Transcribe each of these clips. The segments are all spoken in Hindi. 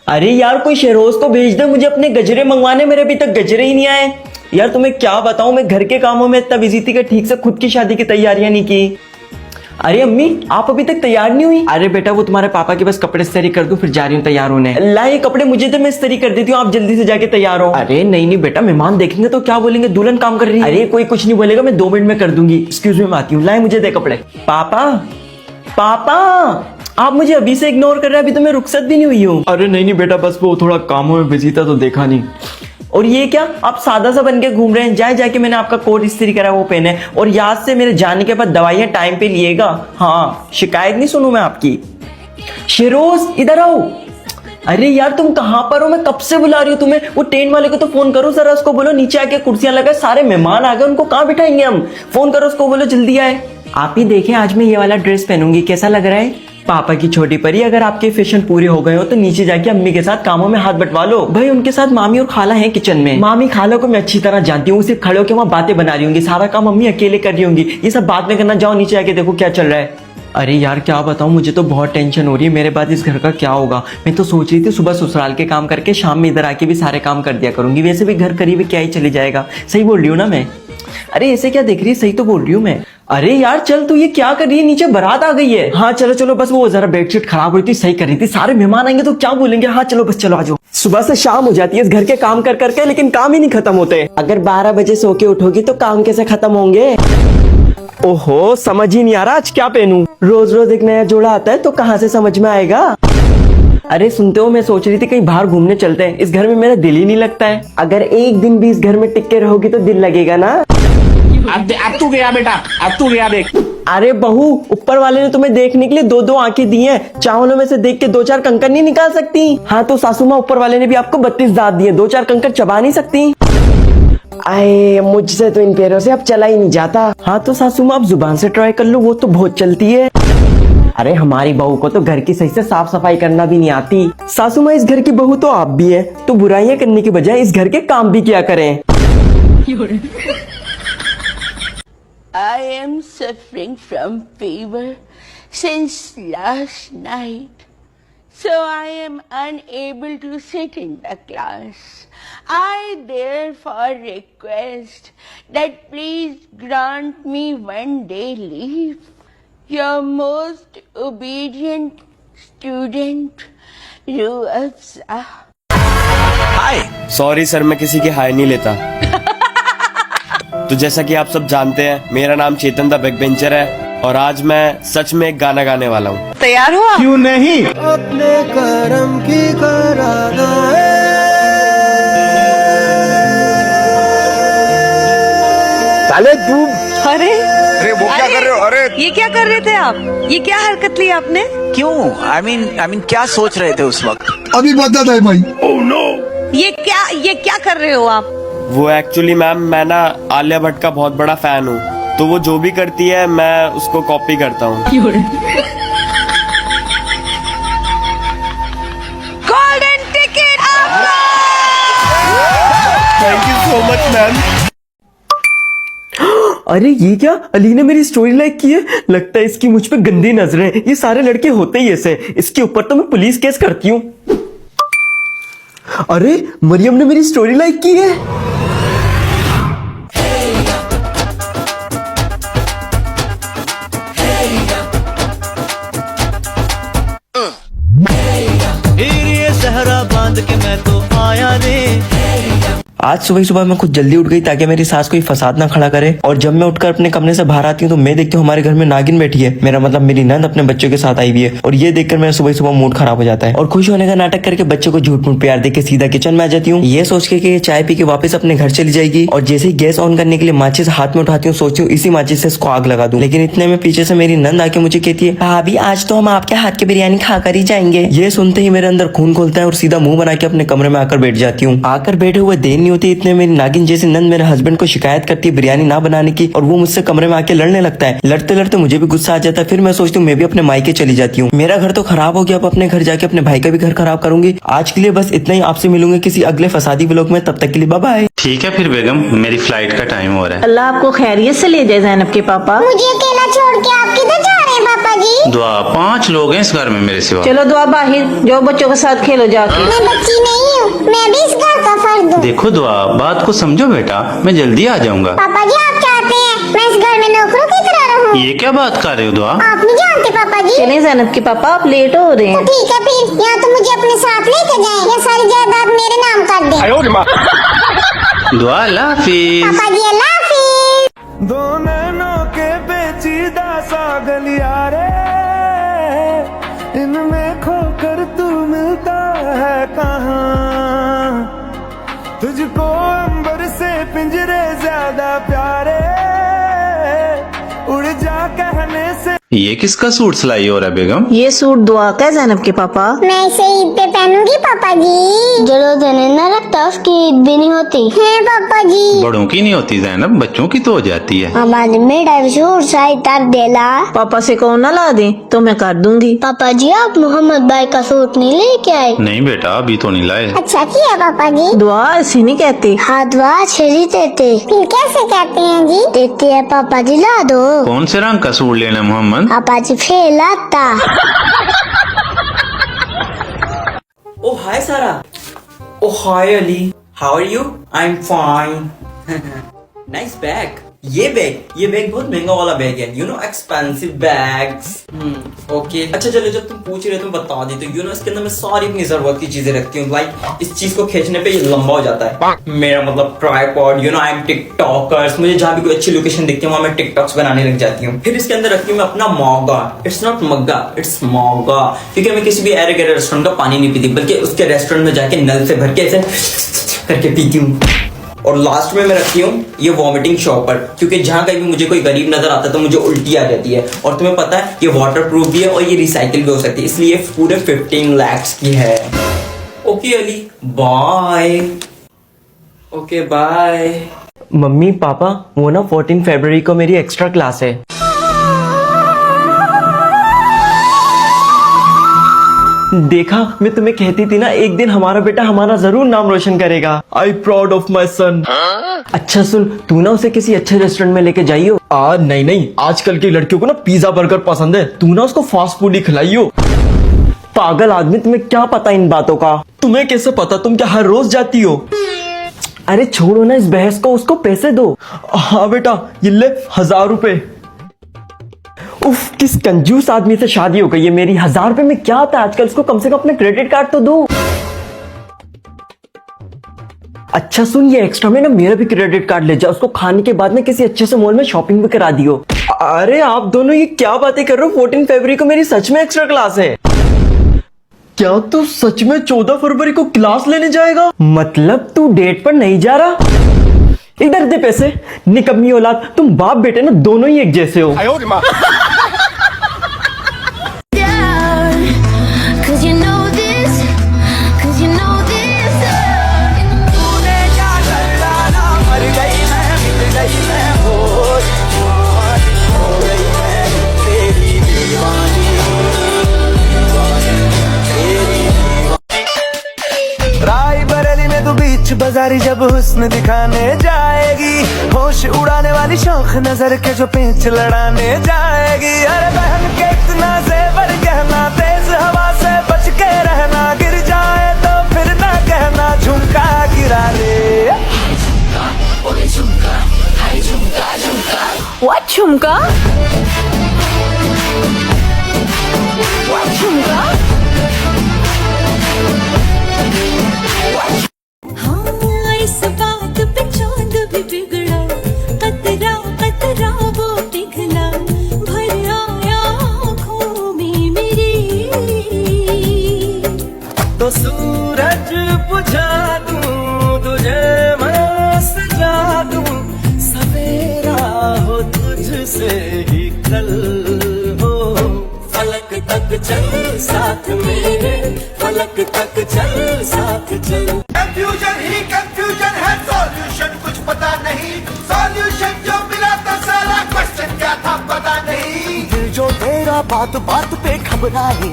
अरे यार कोई शेरोज को भेज दे मुझे अपने गजरे मंगवाने, मेरे अभी तक गजरे ही नहीं आए। यार तुम्हें क्या बताऊं, मैं घर के कामों में इतना बिजी थी कि ठीक से खुद की शादी की तैयारियां नहीं की। अरे अम्मी आप अभी तक तैयार नहीं हुई? अरे बेटा वो तुम्हारे पापा के बस कपड़े इस्त्री कर दूं फिर जा रही हूँ तैयार होने। ला ये कपड़े मुझे दे, मैं इस्त्री कर देती हूँ, आप जल्दी से जाके तैयार हो। अरे नहीं नहीं बेटा, मेहमान देखेंगे तो क्या बोलेंगे, दुल्हन काम कर रही है। अरे कोई कुछ नहीं बोलेगा, मैं 2 मिनट में कर दूंगी। एक्सक्यूज मी, मैं आती हूँ। लाए मुझे दे कपड़े। पापा पापा आप मुझे अभी से इग्नोर कर रहे हैं, अभी तो मैं रुखसत भी नहीं हुई हूँ। अरे नहीं नहीं बेटा, बस वो थोड़ा कामों में बिजी था तो देखा नहीं। और ये क्या आप सादा सा बन के घूम रहे हैं? जाए जाके मैंने आपका कोट इस्त्री करा वो पहने, और याद से मेरे जाने के बाद दवाइयां टाइम पे लिएगा। हाँ शिकायत नहीं सुनूं मैं आपकी। शेरोज इधर आओ। अरे यार तुम कहाँ पर हो, मैं कब से बुला रही हूँ तुम्हें। वो टेंट वाले को तो फोन करो जरा, उसको बोलो नीचे आके कुर्सियां लगाए, सारे मेहमान आ गए, उनको कहाँ बिठाएंगे हम। फोन करो उसको, बोलो जल्दी आए। आप ही देखें आज मैं ये वाला ड्रेस पहनूंगी, कैसा लग रहा है? पापा की छोटी परी, अगर आपके फैशन पूरे हो गए हो तो नीचे जाके अम्मी के साथ कामों में हाथ बंटवा लो। भाई उनके साथ मामी और खाला हैं किचन में। मामी खाला को मैं अच्छी तरह जानती हूँ, सिर्फ खड़े होकर वहाँ बातें बना रही होंगी, सारा काम अम्मी अकेले कर रही होंगी। ये सब बात में करना, जाओ नीचे आके देखो क्या चल रहा है। अरे यार क्या बताऊं, मुझे तो बहुत टेंशन हो रही है, मेरे बाद इस घर का क्या होगा। मैं तो सोच रही थी सुबह ससुराल के काम करके शाम में इधर आके भी सारे काम कर दिया करूंगी, वैसे भी घर करीब क्या ही चली जाएगा। सही बोल रही हूँ ना मैं? अरे ऐसे क्या देख रही है, सही तो बोल रही हूँ मैं। अरे यार चल तू ये क्या कर रही है, नीचे बारात आ गई है। हाँ चलो चलो, बस वो जरा बेडशीट खराब हुई थी, सही कर रही थी, सारे मेहमान आएंगे तो क्या बोलेंगे। हाँ चलो बस चलो आ जाओ। सुबह से शाम हो जाती है इस घर के काम कर करके, लेकिन काम ही नहीं खत्म होते। अगर 12 बजे सो के उठोगी तो काम कैसे खत्म होंगे। ओहो समझ ही नहीं आ रहा आज क्या पहनूं। रोज रोज एक नया जोड़ा आता है तो कहाँ से समझ में आएगा। अरे सुनते हो, मैं सोच रही थी कहीं बाहर घूमने चलते हैं, इस घर में मेरा दिल ही नहीं लगता है। अगर एक दिन भी इस घर में टिक के रहोगी तो दिल लगेगा ना। अब तू गया बेटा, अब तू गया देख। अरे बहू, ऊपर वाले ने तुम्हें देखने के लिए 2-2 आंखें दी हैं, चावलों में से देख के 2-4 कंकर नहीं निकाल सकती? हाँ तो सासू माँ ऊपर वाले ने भी आपको 32 दांत दिए, 2-4 कंकर चबा नहीं सकती? आए मुझसे तो इन पैरों से अब चला ही नहीं जाता। हाँ तो सासू माँ आप जुबान से ट्राई कर लो, वो तो बहुत चलती है। अरे हमारी बहू को तो घर की सही से साफ सफाई करना भी नहीं आती। सासू माँ इस घर की बहू तो आप भी है, तो बुराइयां करने की बजाय इस घर के काम भी किया करें। I am suffering from fever since last night, so I am unable to sit in the class. I therefore request that please grant me 1 day leave. Your most obedient student, Ruafza. Hi. Sorry sir, मैं किसी की हाय नहीं लेता। तो जैसा कि आप सब जानते हैं, मेरा नाम चेतन द बैक बेंचर है और आज मैं सच में एक गाना गाने वाला हूँ। तैयार हो आप? क्यों नहीं? अपने करम की कराना है। साले तू। अरे अरे वो क्या कर रहे हो? अरे ये क्या कर रहे थे आप? ये क्या हरकत ली आपने? क्यों? आई मीन क्या सोच रहे थे उस वक्त? अभी बता दे भाई। ये क्या कर रहे हो आप? वो एक्चुअली मैम, मैं ना आलिया भट्ट का बहुत बड़ा फैन हूँ, तो वो जो भी करती है मैं उसको कॉपी करता हूँ। गोल्डन टिकट आपका! Thank you so much ma'am. अरे ये क्या, अली ने मेरी स्टोरी लाइक की है। लगता है इसकी मुझ पे गंदी नजरें, ये सारे लड़के होते ही ऐसे। इसके ऊपर तो मैं पुलिस केस करती हूँ। अरे मरियम ने मेरी स्टोरी लाइक की है। सहरा बांध के मैं तो आया रे। आज सुबह सुबह मैं खुद जल्दी उठ गई ताकि मेरी सास कोई फसाद ना खड़ा करे। और जब मैं उठकर अपने कमरे से बाहर आती हूँ तो मैं देखती हूँ हमारे घर में नागिन बैठी है। मेरा मतलब मेरी नंद अपने बच्चों के साथ आई हुई है। और ये देखकर मेरा सुबह सुबह मूड खराब हो जाता है और खुश होने का नाटक करके बच्चों को झूठ मूठ प्यार देके सीधा किचन में आ जाती हूँ, ये सोच के कि चाय पी के वापस अपने घर चली जाएगी। और जैसे ही गैस ऑन करने के लिए माचिस हाथ में उठाती हूँ, सोचती हूँ इसी माचिस से इसको आग लगा दूं। लेकिन इतने में पीछे से मेरी नंद आके मुझे कहती है, भाभी आज तो हम आपके हाथ की बिरयानी खाकर ही जाएंगे। ये सुनते ही मेरे अंदर खून खोलता है और सीधा मुंह बना के अपने कमरे में आकर बैठ जाती हूँ। आकर बैठे हुए देर नहीं होती, इतने मेरी नागिन जैसी नंद मेरे हस्बैंड को शिकायत करती है बिरयानी ना बनाने की, और वो मुझसे कमरे में आके लड़ने लगता है। लड़ते लड़ते मुझे भी गुस्सा आ जाता है। फिर मैं सोचती हूँ मैं भी अपने मायके चली जाती हूँ। मेरा घर तो खराब हो गया, अब अपने घर जाके अपने भाई का भी घर खराब करूंगी। आज के लिए बस इतना ही, आपसे मिलूंगी किसी अगले फसादी व्लॉग में, तब तक के लिए बाय बाय। ठीक है फिर बेगम, मेरी फ्लाइट का टाइम हो रहा है। अल्लाह आपको खैरियत से ले जाए ज़ैनब के पापा। मुझे अकेला छोड़ के आप किधर जा रहे हैं? रहे हैं पापा जी? दुआ 5 लोग हैं इस घर में मेरे सिवा। चलो दुआ बाहर जो बच्चों के साथ खेलो जाके। मैं बच्ची नहीं हूँ, मैं भी इस घर का फर्द हूँ। देखो दुआ, बात को समझो बेटा, मैं जल्दी आ जाऊंगा। पापा जी आप चाहते हैं मैं इस घर में नौकरों की तरह रहूँ? ये क्या बात कर रहे हो दुआ? आप नहीं जानते पापा जी। चलिए जैनब के पापा आप लेट हो रहे तो हैं। ठीक है फिर, या तो मुझे अपने साथ लेके जाएं या सारी जायदाद मेरे नाम कर दें। दुआ अल्लाह हाफिज। पापा जी अल्लाह हाफिज। दो नैनों के पेचीदा सा गलियारे, इनमें खोकर तू मिलता है कहाँ? तुझको अंबर से पिंजरे ज्यादा प्यारे, उड़ जा कहने से। ये किसका सूट सिलाई हो रहा है बेगम? ये सूट दुआ का है जैनब के पापा। मैं इसे ईद पे पहनूंगी पापा जी। जो रोजा न रखता उसकी ईद भी नहीं होती है पापा जी। बड़ों की नहीं होती जैनब, बच्चों की तो हो जाती है। हमारे मेरा सूट साई तर देला। पापा से कहो ना ला दे तो मैं कर दूंगी। पापा जी आप मोहम्मद भाई का सूट नहीं लेके आए? नहीं बेटा अभी तो नहीं लाए। अच्छा किया पापा जी। दुआ ऐसे नहीं कहते। हाँ दुआ छेरी देते। फिर कैसे कहते हैं जी? देते हैं पापा जी ला दो। कौन से रंग का सूट लेना है मोहम्मद? पापा जी फिर लाता। Oh, hi, Sarah. Oh, hi, Ali. How are you? I'm fine. Nice bag. ये बैग बहुत महंगा वाला बैग है, you know expensive bags. Okay अच्छा चलो, जब तुम पूछ रहे हो तो बता दी। तो यू नो इसके अंदर मैं सारी अपनी जरूरत की चीजें रखती हूँ। लाइक इस चीज को खींचने पे ये लंबा हो जाता है, मेरा मतलब tripod. You know I am TikTokers, मुझे जहाँ भी कोई अच्छी लोकेशन दिखती है वहाँ मैं टिकटॉक्स बनाने लग जाती हूँ। फिर इसके अंदर रखती हूँ मैं अपना मौगा। इट्स नॉट मग्गा, इट्स मौगा, क्योंकि मैं किसी भी एरे गहरे रेस्टोरेंट का पानी नहीं पीती, बल्कि उसके रेस्टोरेंट में जाके नल से भर के ऐसे करके पीती हूँ। और लास्ट में मैं रखती हूँ ये वॉमिटिंग शॉपर, क्योंकि जहां कहीं भी मुझे कोई गरीब नजर आता है तो मुझे उल्टी आ जाती है। और तुम्हें पता है ये वाटर प्रूफ भी है और ये रिसाइकिल भी हो सकती है, इसलिए पूरे 15 lakhs की है। Okay Ali bye. Okay bye. Mummy papa वो ना 14 फरवरी को मेरी एक्स्ट्रा क्लास है। देखा मैं तुम्हें कहती थी ना, एक दिन हमारा बेटा हमारा जरूर नाम रोशन करेगा। आई प्राउड ऑफ माई सन। अच्छा सुन, तू ना उसे किसी अच्छे रेस्टोरेंट में लेके जाइयो। नहीं, आजकल की लड़कियों को ना पिज्जा बर्गर पसंद है, तू ना उसको फास्ट फूड ही खिलाइयो। पागल आदमी, तुम्हें क्या पता इन बातों का? तुम्हें कैसे पता? तुम क्या हर रोज जाती हो? अरे छोड़ो ना इस बहस को, उसको पैसे दो। हाँ बेटा ये ले 1000 रुपए। उफ किस कंजूस आदमी से शादी हो गई है मेरी। 1000 रुपए में क्या आता है आजकल? उसको कम से कम अपना क्रेडिट कार्ड तो दो। अच्छा सुन, ये एक्स्ट्रा में ना मेरा भी क्रेडिट कार्ड ले जा, उसको खाने के बाद में किसी अच्छे से मॉल में शॉपिंग भी करा दियो। अरे आप दोनों ये क्या बातें कर रहे हो? 14 फरवरी को मेरी सच में एक्स्ट्रा क्लास है। क्या तू सच में 14 फरवरी को क्लास लेने जाएगा? मतलब तू डेट पर नहीं जा रहा? इधर दे पैसे। निकम्मी औलाद, तुम बाप बेटे ना दोनों ही एक जैसे हो। बाजारी जब हुस्न दिखाने जाएगी, होश उड़ाने वाली शौक नजर के जो पेंच लड़ाने जाएगी। अरे बहन के इतना जेवर गहना, तेज हवा से बच के रहना, गिर जाए तो फिर ना कहना झुमका गिरा ले। What झुमका? What झुमका? इस बात पे चांद भी बिगड़ा, कतरा कतरा वो पिघला, भर आया आँखों में मेरी। तो सूरज बुझा दूं, तुझे मैं सजा दूं, सवेरा हो तुझसे ही कल हो। फलक तक चल साथ मेरे, फलक तक चल साथ चल। कंफ्यूजन ही कंफ्यूजन है, सॉल्यूशन कुछ पता नहीं, सॉल्यूशन जो मिला तो सारा क्वेश्चन क्या था पता नहीं। दिल जो तेरा बात बात पे घबराए,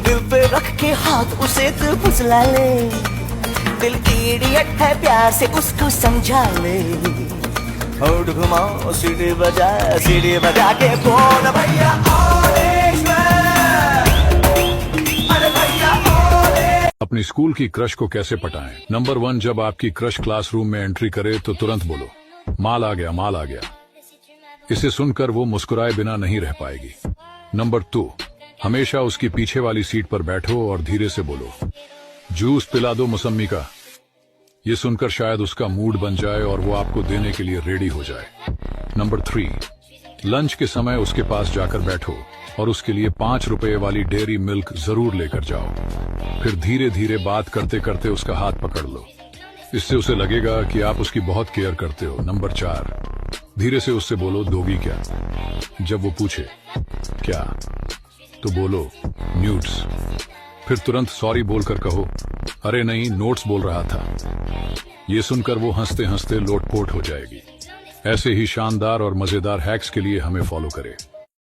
दिल पे रख के हाथ उसे दिल फुसला ले। दिल इडियट है प्यार से उसको समझा ले, होठ घुमाओ सीढ़ी बजा के बोल भैया ऑरेंज मैन, अरे भैया ऑरेंज। अपनी स्कूल की क्रश को कैसे पटाएं? नंबर 1, जब आपकी क्रश क्लासरूम में एंट्री करे तो तुरंत बोलो माल आ गया, माल आ गया। इसे सुनकर वो मुस्कुराए बिना नहीं रह पाएगी। नंबर 2, हमेशा उसकी पीछे वाली सीट पर बैठो और धीरे से बोलो जूस पिला दो मौसम्मी का। ये सुनकर शायद उसका मूड बन जाए और वो आपको देने के लिए रेडी हो जाए। नंबर 3, लंच के समय उसके पास जाकर बैठो और उसके लिए 5 रुपए वाली डेयरी मिल्क जरूर लेकर जाओ। फिर धीरे धीरे बात करते करते उसका हाथ पकड़ लो, इससे उसे लगेगा कि आप उसकी बहुत केयर करते हो। नंबर 4, धीरे से उससे बोलो दोगी क्या। जब वो पूछे क्या तो बोलो न्यूट्स। फिर तुरंत सॉरी बोलकर कहो अरे नहीं नोट्स बोल रहा था। ये सुनकर वो हंसते हंसते लोटपोट हो जाएगी। ऐसे ही शानदार और मजेदार हैक्स के लिए हमें फॉलो करें।